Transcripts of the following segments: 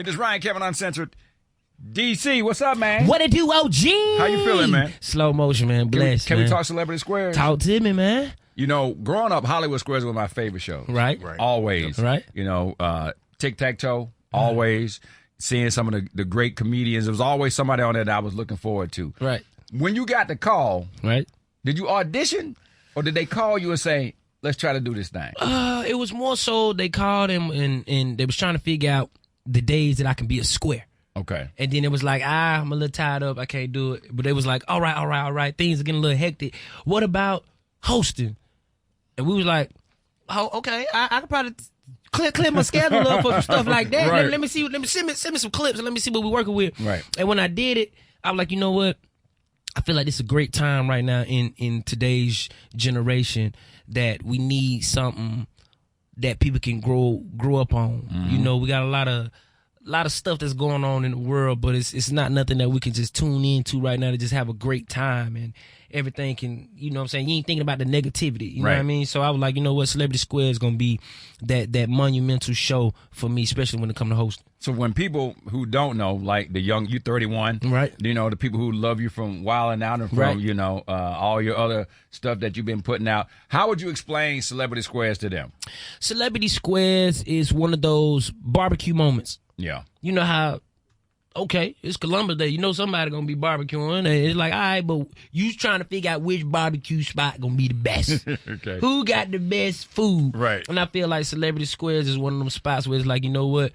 It is Ryan Kevin Uncensored. DC, what's up, man? What it do, OG? How you feeling, man? Slow motion, man. Blessed, Can man. we talk Celebrity Squares? Talk to me, man. You know, growing up, Hollywood Squares was my favorite show. Right. Always. Right. You know, Tic-Tac-Toe, always. Seeing some of the great comedians. There was always somebody on there that I was looking forward to. Right. When you got the call, right, did you audition or did they call you and say, let's try to do this thing? It was more so they called and they was trying to figure out the days that I can be a square. Okay. And then it was like, I'm a little tied up. I can't do it. But they was like, all right. Things are getting a little hectic. What about hosting? And we was like, oh, okay. I could probably clear my schedule up for some stuff like that. Right. Let me see. Send me some clips and let me see what we're working with. Right. And when I did it, I was like, you know what? I feel like this is a great time right now in today's generation that we need something that people can grow up on. Mm-hmm. You know, we got a lot of stuff that's going on in the world, but it's not nothing that we can just tune into right now to just have a great time and everything can, you know what I'm saying? You ain't thinking about the negativity, you know what I mean? So I was like, you know what? Celebrity Square is going to be that monumental show for me, especially when it comes to hosting. So when people who don't know, like the young, you 31, right? You know, the people who love you from Wild and Out and from, you know, all your other stuff that you've been putting out, how would you explain Celebrity Squares to them? Celebrity Squares is one of those barbecue moments. Yeah. You know how, okay, it's Columbus Day. You know somebody going to be barbecuing. And it's like, all right, but you trying to figure out which barbecue spot going to be the best. Okay. Who got the best food? Right. And I feel like Celebrity Squares is one of them spots where it's like, you know what?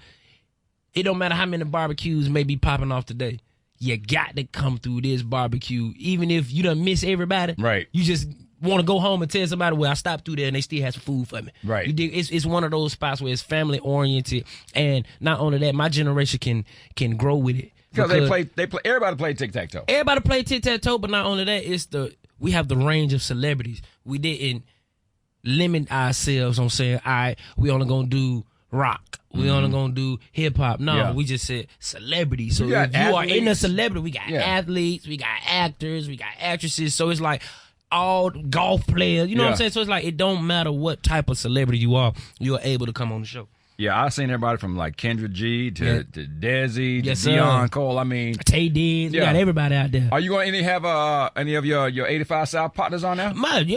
It don't matter how many barbecues may be popping off today. You got to come through this barbecue. Even if you done miss everybody. Right. You just want to go home and tell somebody, well, I stopped through there and they still have some food for me. Right. You dig? It's one of those spots where it's family oriented, and not only that, my generation can grow with it. Because they play. Everybody played Tic-Tac-Toe. Everybody played Tic-Tac-Toe, but not only that, we have the range of celebrities. We didn't limit ourselves on saying, all right, we only gonna do rock. We only gonna do hip hop. No, we just said celebrity. So if you are in a celebrity, we got athletes, we got actors, we got actresses. So it's like all golf players. You know what I'm saying? So it's like it don't matter what type of celebrity you are able to come on the show. Yeah, I've seen everybody from like Kendra G to Desi to Deion Cole. I mean, Tay Diggs. We got everybody out there. Are you going to have any of your 85 South partners on there?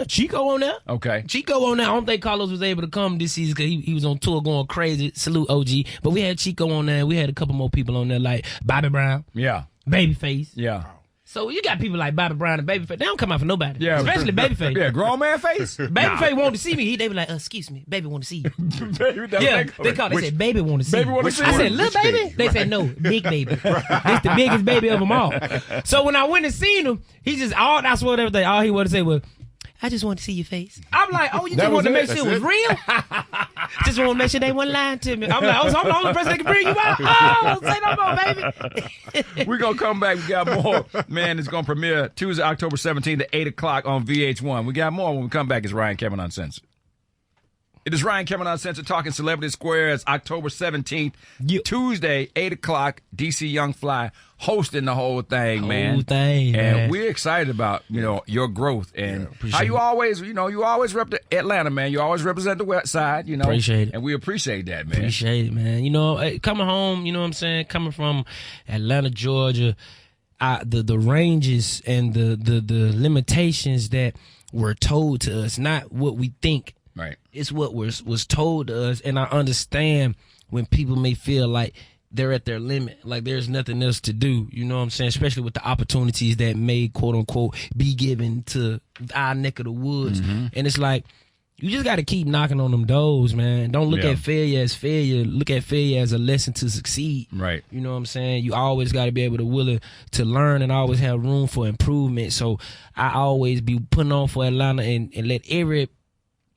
Chico on there. Okay. Chico on there. I don't think Carlos was able to come this season because he was on tour going crazy. Salute OG. But we had Chico on there. We had a couple more people on there like Bobby Brown. Yeah. Babyface. Yeah. So you got people like Bobby Brown and Babyface. They don't come out for nobody. Yeah. Especially Babyface. Yeah, grown man face. Babyface wanted to see me. They be like, excuse me, baby want to see you. Baby, they said, baby want to see baby you. Want to see I you. said, little baby? They said, no, big baby. It's the biggest baby of them all. So when I went and seen him, he just, I swear everything, all he wanted to say was, I just want to see your face. I'm like, oh, you just wanted to make sure it was real? Just want to make sure they weren't lying to me. I'm like, oh, so I'm the only person that can bring you out? Oh, say no more, baby. We're going to come back. We got more. Man, it's going to premiere Tuesday, October 17th at 8 o'clock on VH1. We got more when we come back. It's Ryan Kevin Uncensored. It is Ryan Kevin Uncensored talking Celebrity Squares, October 17th, Tuesday, 8 o'clock. DC Young Fly hosting the whole thing, man. And we're excited about, you know, your growth and how you always, you know, you always rep Atlanta, man. You always represent the West Side, you know. Appreciate it. And we appreciate that, man. Appreciate it, man. You know, coming home, you know what I'm saying, coming from Atlanta, Georgia, the ranges and the limitations that were told to us, not what we think. Right. It's what was told to us, and I understand when people may feel like they're at their limit, like there's nothing else to do, you know what I'm saying, especially with the opportunities that may, quote unquote, be given to our neck of the woods. And it's like, you just got to keep knocking on them doors, man. Don't look at failure as failure. Look at failure as a lesson to succeed. Right. You know what I'm saying? You always got to be able to willing to learn and always have room for improvement. So I always be putting on for Atlanta and let every,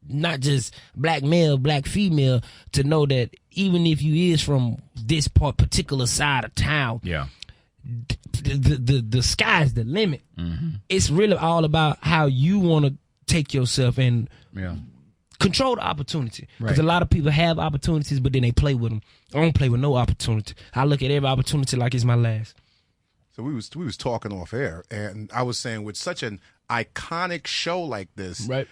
not just black male, black female, to know that even if you is from this particular side of town, the sky's the limit. It's really all about how you want to take yourself and control the opportunity. Because a lot of people have opportunities, but then they play with them. I don't play with no opportunity. I look at every opportunity like it's my last. So we was talking off air, and I was saying with such an iconic show like this, right,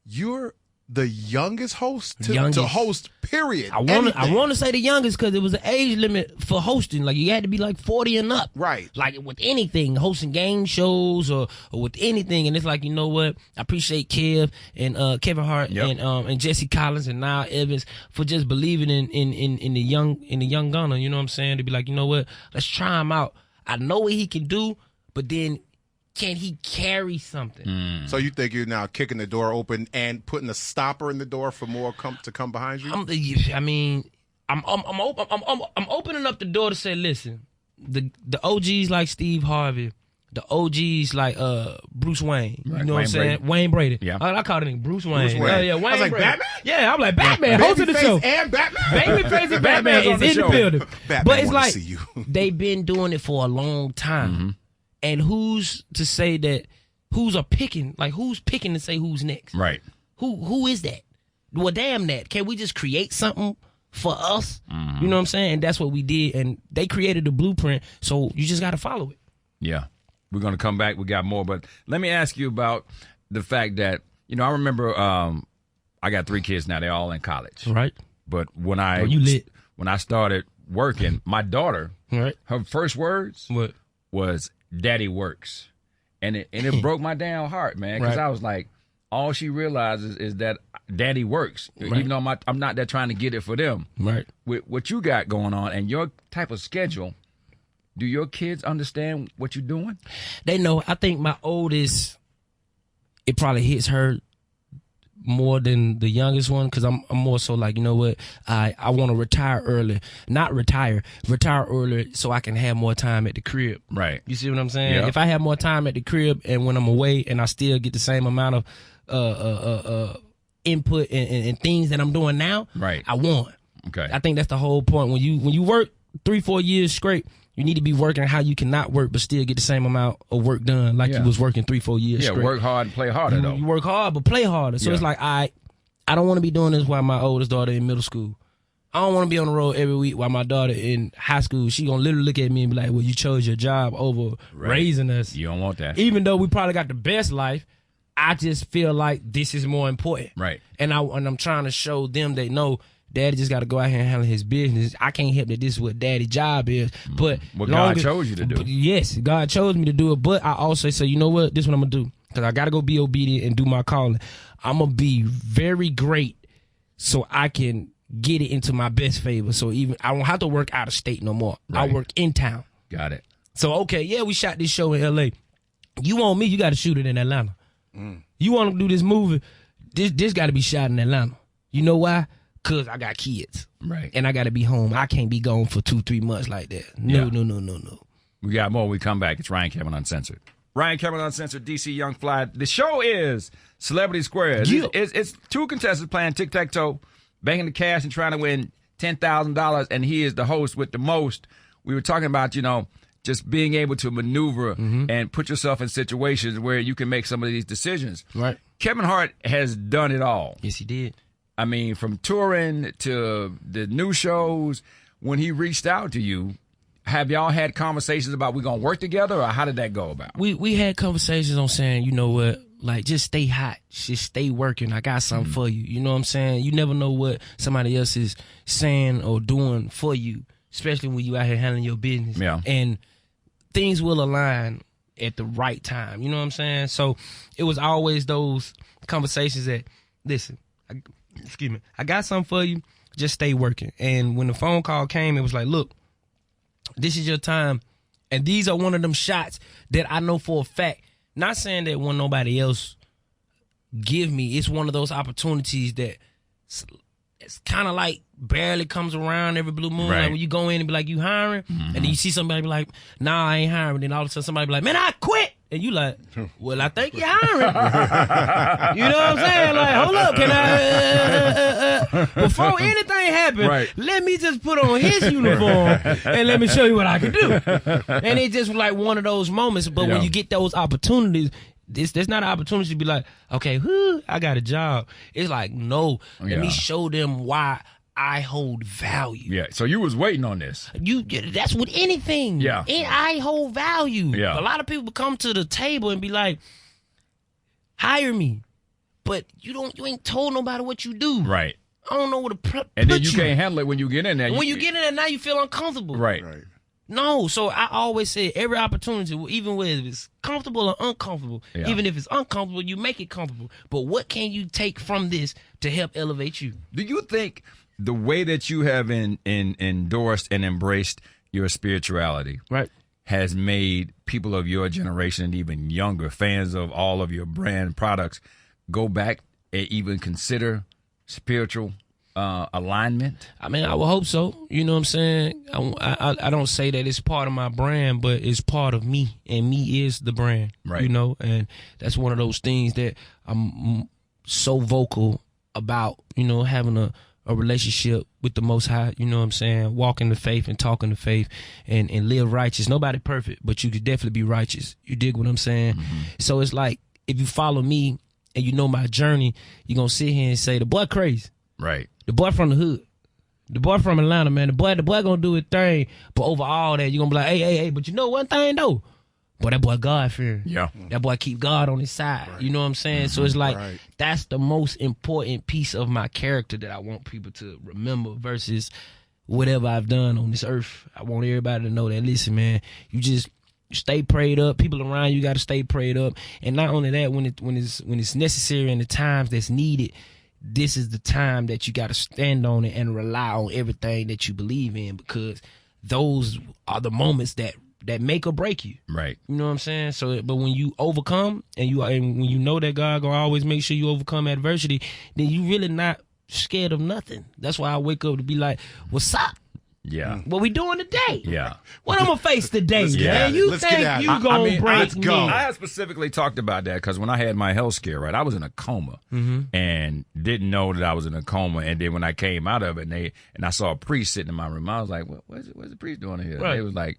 you're the youngest host to Youngest. host, period. I want to say the youngest because it was an age limit for hosting. Like you had to be like 40 and up. Right. Like with anything, hosting game shows or with anything. And it's like, you know what? I appreciate Kev and Kevin Hart and Jesse Collins and Niall Evans for just believing in the young gunner. You know what I'm saying? To be like, you know what? Let's try him out. I know what he can do, but then can he carry something? So you think you're now kicking the door open and putting a stopper in the door for more to come behind you? I'm opening up the door to say, listen, the OGs like Steve Harvey, the OGs like Bruce Wayne. You know what I'm saying? Wayne Brady. Yeah. I called him Bruce Wayne. Bruce Wayne. Yeah, Wayne I was like, Brady. Batman? Yeah, I'm like Batman. Hosting the show. And Batman. Babyface and Batman is in the building. Batman But it's wanna like see you. they've been doing it for a long time. And who's to say that? Who's picking to say who's next? Right. Who is that? Well, damn that. Can we just create something for us? You know what I'm saying? And that's what we did. And they created the blueprint, so you just got to follow it. Yeah. We're going to come back. We got more. But let me ask you about the fact that, I remember I got 3 kids now. They're all in college. Right. But when I started working, my daughter, her first words was "Daddy works," and it broke my damn heart, man, because I was like, all she realizes is that Daddy works, even though I'm not there trying to get it for them. Right. With what you got going on and your type of schedule, do your kids understand what you're doing? They know. I think my oldest, it probably hits her more than the youngest one because I'm more so like, you know what, I want to retire early. Not retire early so I can have more time at the crib. Right. You see what I'm saying? Yeah. If I have more time at the crib and when I'm away and I still get the same amount of input and things that I'm doing now, right, I won. Okay. I think that's the whole point. When you work 3-4 years straight, you need to be working how you cannot work but still get the same amount of work done like you was working 3-4 years straight. Yeah, work hard and play harder, though. You work hard but play harder. So it's like, I don't want to be doing this while my oldest daughter in middle school. I don't want to be on the road every week while my daughter in high school. She going to literally look at me and be like, well, you chose your job over raising us. You don't want that. Even though we probably got the best life, I just feel like this is more important. Right. And I'm trying to show them they know Daddy just got to go out here and handle his business. I can't help that this is what Daddy's job is. But what God chose you to do. Yes, God chose me to do it. But I also say, you know what? This is what I'm going to do. Because I got to go be obedient and do my calling. I'm going to be very great so I can get it into my best favor. So even I don't have to work out of state no more. Right. I work in town. Got it. So, okay, yeah, we shot this show in L.A. You want me, you got to shoot it in Atlanta. You want to do this movie, this got to be shot in Atlanta. You know why? Because I got kids. Right. And I got to be home. I can't be gone for 2-3 months like that. No. We got more. We come back. It's Ryan Kevin Uncensored. Ryan Kevin Uncensored, DC Young Fly. The show is Celebrity Squares. Yeah. It's 2 contestants playing tic-tac-toe, banking the cash and trying to win $10,000, and he is the host with the most. We were talking about, just being able to maneuver and put yourself in situations where you can make some of these decisions. Right. Kevin Hart has done it all. Yes, he did. I mean, from touring to the new shows, when he reached out to you, have y'all had conversations about we going to work together, or how did that go about? We had conversations on saying, you know what, like just stay hot, just stay working. I got something for you. You know what I'm saying? You never know what somebody else is saying or doing for you, especially when you out here handling your business. Yeah. And things will align at the right time. You know what I'm saying? So it was always those conversations that, listen, I got something for you. Just stay working. And when the phone call came, it was like, look, this is your time. And these are one of them shots that I know for a fact. Not saying that when nobody else give me, it's one of those opportunities that it's kind of like barely comes around every blue moon. Right. Like when you go in and be like, you hiring? And then you see somebody be like, nah, I ain't hiring. Then all of a sudden somebody be like, man, I quit. And you like, well, I think you're hiring. You know what I'm saying? Like, hold up, can I? Before anything happens, let me just put on his uniform and let me show you what I can do. And it's just like one of those moments. But when you get those opportunities, there's not an opportunity to be like, okay, I got a job. It's like, no, let me show them why I hold value. Yeah, so you was waiting on this. That's with anything. Yeah. I hold value. Yeah. A lot of people come to the table and be like, hire me. but you ain't told nobody what you do. Right. I don't know what to put And then you can't handle it when you get in there. When you get in there, now you feel uncomfortable. Right. No, so I always say every opportunity, even whether it's comfortable or uncomfortable, even if it's uncomfortable, you make it comfortable. But what can you take from this to help elevate you? Do you think the way that you have endorsed and embraced your spirituality has made people of your generation and even younger fans of all of your brand products go back and even consider spiritual alignment? I mean, I would hope so. You know what I'm saying? I don't say that it's part of my brand, but it's part of me, and me is the brand. Right. You know, and that's one of those things that I'm so vocal about, you know, having a relationship with the Most High, you know what I'm saying? Walking the faith and talking the faith and live righteous. Nobody perfect, but you could definitely be righteous. You dig what I'm saying? Mm-hmm. So it's like, if you follow me and you know my journey, you're going to sit here and say, the boy crazy. Right. The boy from the hood. The boy from Atlanta, man. The boy going to do his thing. But over all that, you're going to be like, hey, but you know one thing, though? Boy, that boy God-fearing. Yeah. That boy keep God on his side. Right. You know what I'm saying? Mm-hmm. So it's like, that's the most important piece of my character that I want people to remember versus whatever I've done on this earth. I want everybody to know that, listen, man, you just stay prayed up. People around you got to stay prayed up. And not only that, when it's necessary and the times that's needed, this is the time that you got to stand on it and rely on everything that you believe in, because those are the moments that make or break you. Right. You know what I'm saying? So, but when you overcome and when you know that God gonna always make sure you overcome adversity, then you really not scared of nothing. That's why I wake up to be like, what's up? Yeah. What we doing today? Yeah. What I'm gonna face today, man? You think you gonna break me? I had specifically talked about that because when I had my health scare, right, I was in a coma and didn't know that I was in a coma. And then when I came out of it, and I saw a priest sitting in my room, I was like, what's the priest doing here? Right. They was like,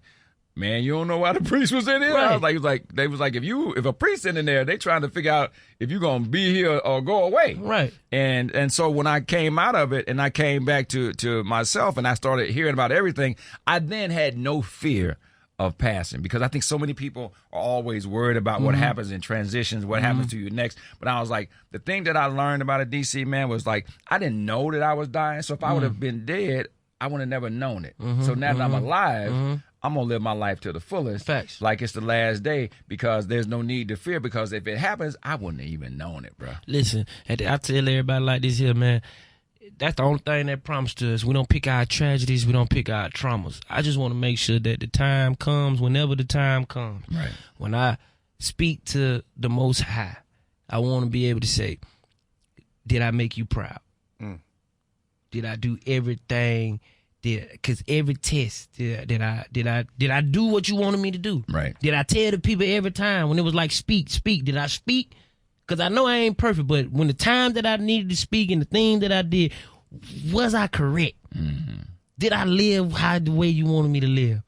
man, you don't know why the priest was in here? Right. I was like, they was like, if a priest in there, they trying to figure out if you're gonna be here or go away. Right. And so when I came out of it and I came back to myself and I started hearing about everything, I then had no fear of passing, because I think so many people are always worried about what happens in transitions, what happens to you next. But I was like, the thing that I learned about a DC, man, was like, I didn't know that I was dying. So if I would have been dead, I would have never known it. So now that I'm alive, I'm going to live my life to the fullest. Facts. Like it's the last day, because there's no need to fear, because if it happens, I wouldn't have even known it, bro. Listen, I tell everybody like this here, man, that's the only thing that promised to us. We don't pick our tragedies. We don't pick our traumas. I just want to make sure that the time comes whenever the time comes. Right. When I speak to the Most High, I want to be able to say, did I make you proud? Did I do everything? Because every test, did I do what you wanted me to do? Right. Did I tell the people every time when it was like, speak? Did I speak? Because I know I ain't perfect, but when the time that I needed to speak and the thing that I did, was I correct? Did I live the way you wanted me to live?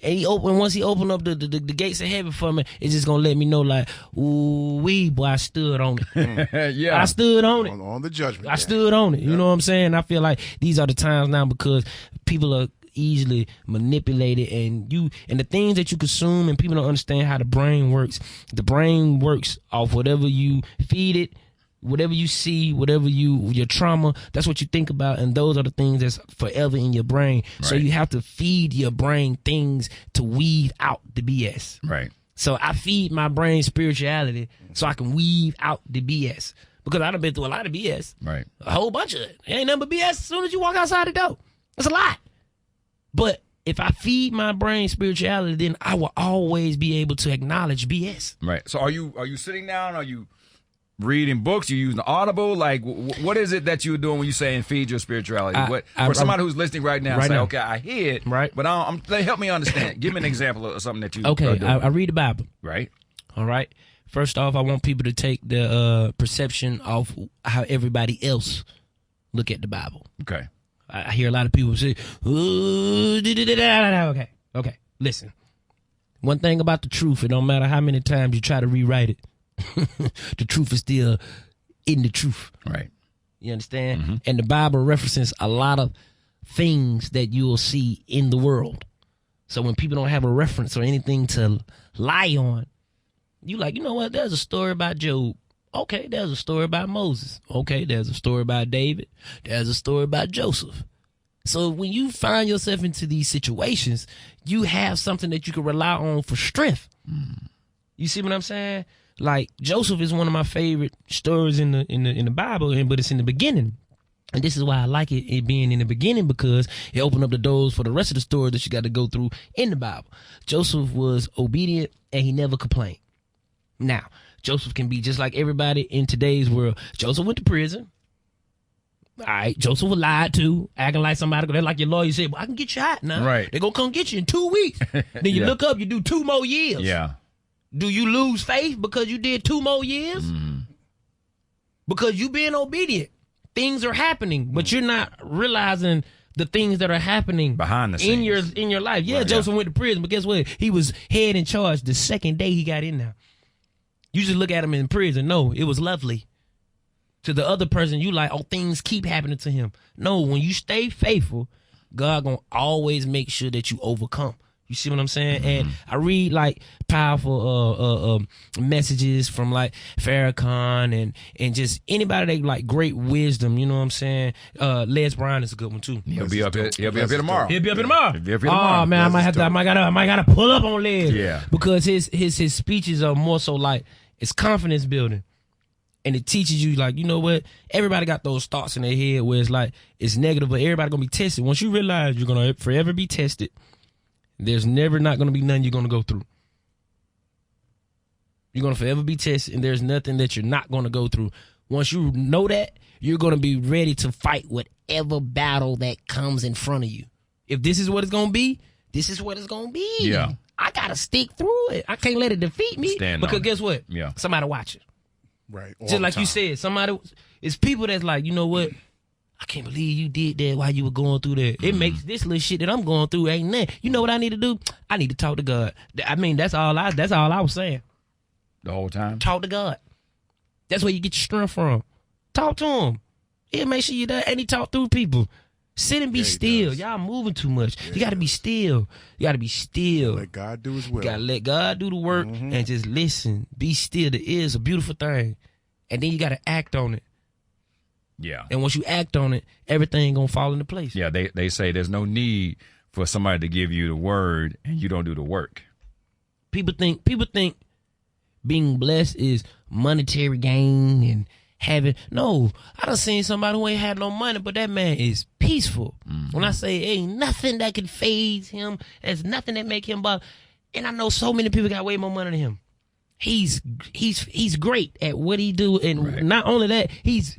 And once he opened up the gates of heaven for me, it's just gonna let me know, like, ooh wee, boy, I stood on it. Yeah. I stood on it. On the judgment. I stood on it. You know what I'm saying? I feel like these are the times now, because people are easily manipulated, and the things that you consume, and people don't understand how the brain works. The brain works off whatever you feed it. Whatever you see, whatever your trauma, that's what you think about, and those are the things that's forever in your brain. Right. So you have to feed your brain things to weed out the BS. Right. So I feed my brain spirituality so I can weed out the BS, because I done been through a lot of BS. Right. A whole bunch of it. It ain't nothing but BS as soon as you walk outside the door. That's a lot. But if I feed my brain spirituality, then I will always be able to acknowledge BS. Right. So are you sitting down? Are you reading books? You using Audible? Like, what is it that you're doing when you saying feed your spirituality? For somebody who's listening right now, say, okay, I hear it, right? But help me understand. Give me an example of something that you okay. are doing. I read the Bible. Right. All right. First off, I want people to take the perception of how everybody else look at the Bible. Okay. I hear a lot of people say, okay. Listen. One thing about the truth, it don't matter how many times you try to rewrite it, the truth is still in the truth. Right. You understand? And the Bible references a lot of things that you'll see in the world. So when people don't have a reference or anything to lie on, you like, you know what? There's a story about Job. Okay, there's a story about Moses. Okay, there's a story about David. There's a story about Joseph. So when you find yourself into these situations, you have something that you can rely on for strength. You see what I'm saying? Like Joseph is one of my favorite stories in the Bible, but it's in the beginning. And this is why I like it being in the beginning, because it opened up the doors for the rest of the story that you got to go through in the Bible. Joseph was obedient and he never complained. Now, Joseph can be just like everybody in today's world. Joseph went to prison. All right, Joseph was lied to, acting like somebody, they're like your lawyer said, well, I can get you out now. Right. They're going to come get you in 2 weeks. Then you look up, you do 2 more years. Yeah. Do you lose faith because you did 2 more years? Because you being obedient. Things are happening, but you're not realizing the things that are happening behind the scenes in your life. Yeah, right, Joseph went to prison, but guess what? He was head in charge the second day he got in there. You just look at him in prison. No, it was lovely. To the other person, you like, oh, things keep happening to him. No, when you stay faithful, God gonna always make sure that you overcome. You see what I'm saying? And I read like powerful messages from like Farrakhan and just anybody that like great wisdom. You know what I'm saying? Les Brown is a good one too. He'll be up here tomorrow. He'll be up here tomorrow. He'll be up here tomorrow. Oh man, I might gotta pull up on Les. Yeah. Because his speeches are more so like it's confidence building. And it teaches you, like, you know what? Everybody got those thoughts in their head where it's like, it's negative, but everybody going to be tested. Once you realize you're going to forever be tested, there's never not going to be nothing you're going to go through. You're going to forever be tested, and there's nothing that you're not going to go through. Once you know that, you're going to be ready to fight whatever battle that comes in front of you. If this is what it's going to be, this is what it's going to be. Yeah. I got to stick through it. I can't let it defeat me. Because guess what? Yeah. Somebody watching. Right. Just like you said, it's people that's like, you know what? I can't believe you did that while you were going through that. It makes this little shit that I'm going through ain't nothing. You know what I need to do? I need to talk to God. I mean, that's all I was saying. The whole time? Talk to God. That's where you get your strength from. Talk to him. Yeah, make sure you're there and he talk through people. Sit and be still. Y'all moving too much. You got to be still. You got to be still. Let God do his will. You got to let God do the work and just listen. Be still. The ear is a beautiful thing. And then you got to act on it. Yeah. And once you act on it, everything going to fall into place. Yeah, they say there's no need for somebody to give you the word and you don't do the work. People think being blessed is monetary gain and having, no, I done seen somebody who ain't had no money, but that man is peaceful. When I say ain't nothing that can phase him, there's nothing that make him bother. And I know so many people got way more money than him. He's great at what he do, and not only that, he's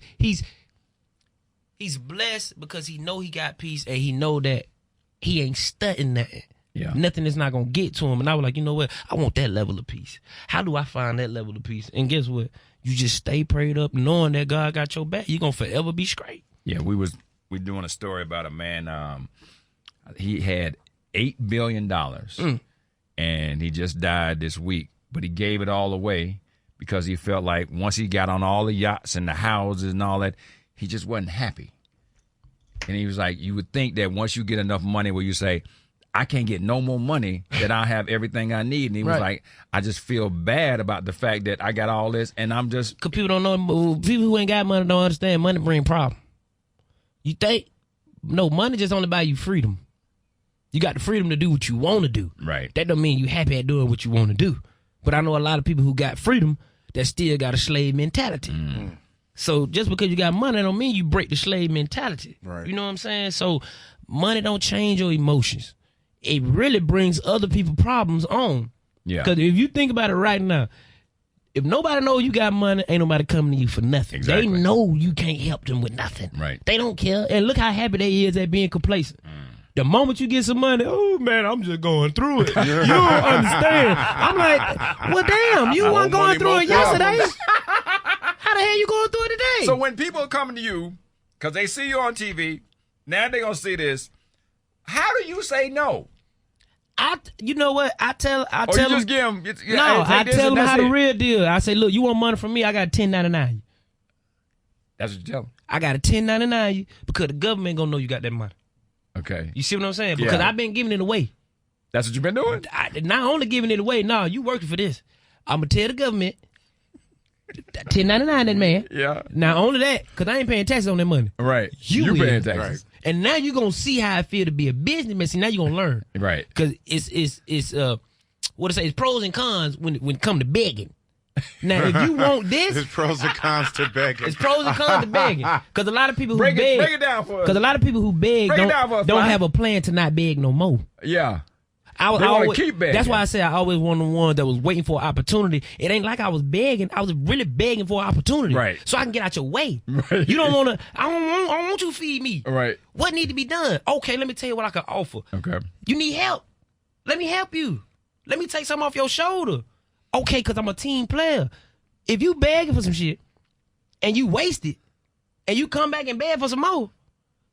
blessed because he know he got peace and he know that he ain't stunting nothing. Yeah. Nothing is not gonna get to him. And I was like, you know what? I want that level of peace. How do I find that level of peace? And guess what? You just stay prayed up, knowing that God got your back. You're gonna forever be straight. Yeah, we doing a story about a man. He had $8 billion, and he just died this week. But he gave it all away because he felt like once he got on all the yachts and the houses and all that, he just wasn't happy. And he was like, you would think that once you get enough money where you say, I can't get no more money, that I have everything I need. And he was like, I just feel bad about the fact that I got all this and I'm just. Because people don't know, people who ain't got money don't understand money bring problem. You think? No, money just only buy you freedom. You got the freedom to do what you want to do. Right. That don't mean you happy at doing what you want to do. But I know a lot of people who got freedom that still got a slave mentality. So just because you got money don't mean you break the slave mentality. Right. You know what I'm saying? So money don't change your emotions. It really brings other people problems on. Yeah. Because if you think about it right now, if nobody know you got money, ain't nobody coming to you for nothing. Exactly. They know you can't help them with nothing. Right. They don't care. And look how happy they is at being complacent. The moment you get some money, oh man, I'm just going through it. You don't understand. I'm like, well, damn, you weren't going through it yesterday. How the hell you going through it today? So when people are coming to you, because they see you on TV, now they're going to see this, how do you say no? You know what? I tell you them. Just give them. No, I tell them how the real deal. I say, look, you want money from me? I got a 1099. That's what you tell them. I got a 1099 because the government gonna know you got that money. Okay. You see what I'm saying? Because I've been giving it away. That's what you've been doing? Not only giving it away, no, you working for this. I'm going to tell the government, $10.99 that man. Yeah. Now only that, because I ain't paying taxes on that money. Right. You paying is. taxes. Right. And now you're gonna see how I feel to be a businessman. See, now you're gonna learn. Right. Because it's what to say, it's pros and cons when it come to begging. Now if you want this, There's pros and cons to begging. it's pros and cons to begging. Because a lot of people who Break beg, it down for us. because a lot of people who beg Break it down for us, don't Fly. have a plan to not beg no more. Yeah. I They wanna always, keep begging. That's why I say I always one of the ones that was waiting for an opportunity. It ain't like I was begging. I was really begging for an opportunity. Right. So I can get out your way. Right. You don't want to, I don't want you to feed me. Right. What need to be done? Okay, let me tell you what I can offer. Okay. You need help. Let me help you. Let me take something off your shoulder. Okay, because I'm a team player. If you begging for some shit and you waste it and you come back and beg for some more,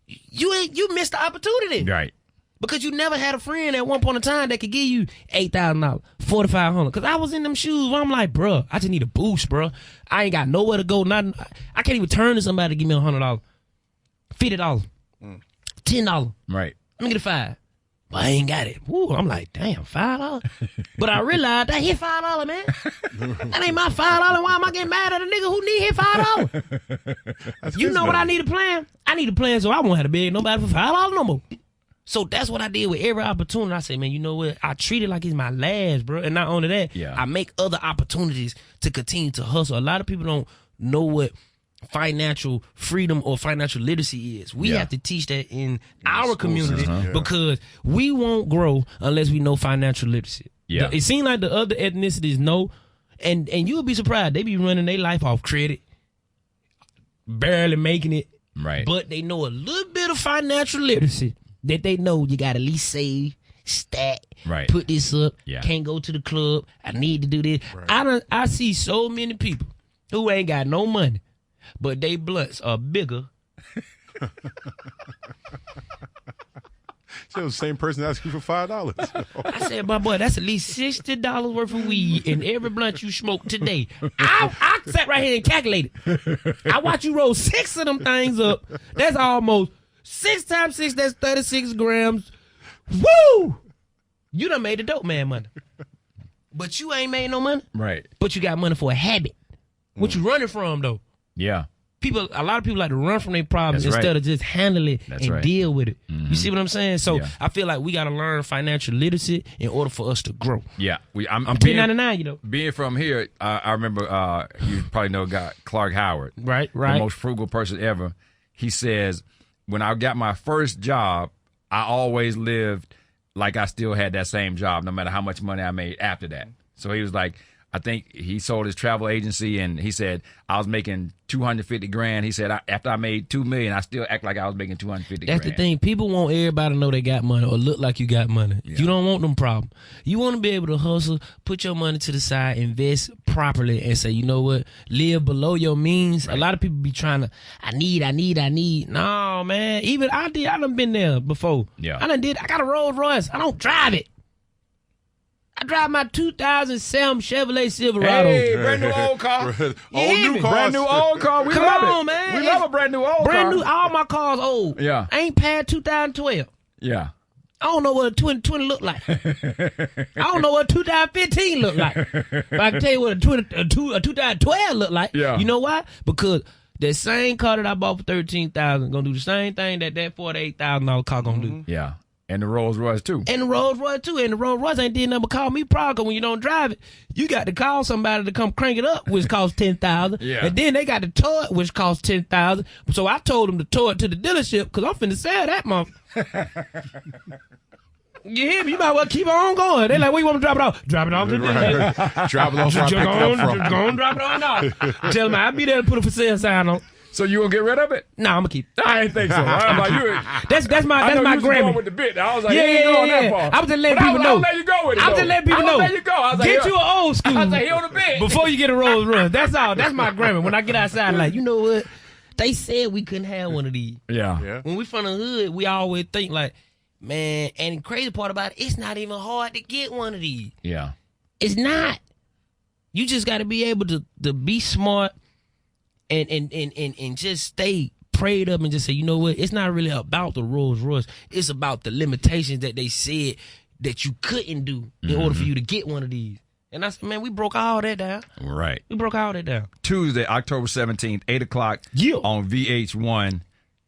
you missed the opportunity. Right. Because you never had a friend at one point in time that could give you $8,000, $4,500. Because I was in them shoes where I'm like, bruh, I just need a boost, bruh. I ain't got nowhere to go. Nothing. I can't even turn to somebody to give me $100, $50, $10. Right. Let me get a $5. But I ain't got it. Woo, I'm like, damn, $5? But I realized that hit $5, man. That ain't my $5. Why am I getting mad at a nigga who need hit $5? You know what I need a plan? I need a plan so I won't have to beg nobody for $5 no more. So that's what I did with every opportunity. I say, man, you know what? I treat it like it's my last, bro. And not only that, I make other opportunities to continue to hustle. A lot of people don't know what financial freedom or financial literacy is. We have to teach that in our community because we won't grow unless we know financial literacy. Yeah. It seems like the other ethnicities know, and you'll be surprised. They be running their life off credit, barely making it. Right. But they know a little bit of financial literacy that they know you got to at least save, stack, put this up, can't go to the club, I need to do this. Right. I see so many people who ain't got no money, but they blunts are bigger. So the same person asking for $5. I said, my boy, that's at least $60 worth of weed in every blunt you smoke today. I sat right here and calculated. I watch you roll 6 of them things up. That's almost 6 times 6, that's 36 grams. Woo! You done made the dope man money. But you ain't made no money. Right. But you got money for a habit. What you running from, though? Yeah. A lot of people like to run from their problems instead of just handle it and deal with it. You see what I'm saying? So I feel like we got to learn financial literacy in order for us to grow. Yeah. I'm $10.99, you know. Being from here, I remember, you probably know a guy, Clark Howard. Right. The most frugal person ever. He says, when I got my first job, I always lived like I still had that same job, no matter how much money I made after that. So he was like, I think he sold his travel agency, and he said I was making $250,000. He said after I made $2 million, I still act like I was making $250,000. That's the thing. People want everybody to know they got money or look like you got money. Yeah. You don't want them problems. You want to be able to hustle, put your money to the side, invest properly, and say, you know what, live below your means. Right. A lot of people be trying to, I need. No, man. Even I done been there before. Yeah. I got a Rolls Royce. I don't drive it. I drive my 2007 Chevrolet Silverado. Hey, brand new old car. All new cars. Brand new old car. We Come love on, it. man. We love a brand new old car. Brand new. All my cars old. Yeah. I ain't past 2012. Yeah. I don't know what a 2020 look like. I don't know what 2015 look like. But I can tell you what a 2012 look like. Yeah. You know why? Because that same car that I bought for $13,000 gonna do the same thing that $48,000 car gonna do. Yeah. And the Rolls Royce too. And the Rolls Royce too. And the Rolls Royce ain't did nothing but call me proud, because when you don't drive it, you got to call somebody to come crank it up, which costs $10,000. Yeah. And then they got to tow it, which costs $10,000. So I told them to tow it to the dealership, because I'm finna sell that month. You hear me? You might well keep on going. They like, where you want me to drop it off? Drop it off to the dealership. Drop it off where I picked it up from. Just go and drop it on off. Tell them I'll be there to put a for sale sign on. So you gonna get rid of it? No, I'm gonna keep it. I ain't think so. I'm like, That's my Grammy. With the bit. I was like, yeah. I was just letting people know. I was letting you go with it. I was just letting people know. Let you go. I was like, get you an old school. I was like, he on the bed. Before you get a Rolls Royce. That's all. That's my Grammy. When I get outside, like, you know what? They said we couldn't have one of these. Yeah. When we from the hood, we always think like, man, and the crazy part about it, it's not even hard to get one of these. Yeah. It's not. You just got to be able to be smart and just stay prayed up and just say, you know what? It's not really about the Rolls Royce. It's about the limitations that they said that you couldn't do in order for you to get one of these. And I said, man, we broke all that down. Right. We broke all that down. Tuesday, October 17th, 8 o'clock on VH1,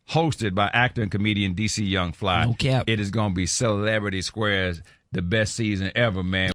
hosted by actor and comedian DC Young Fly. No cap. It is going to be Celebrity Squares, the best season ever, man.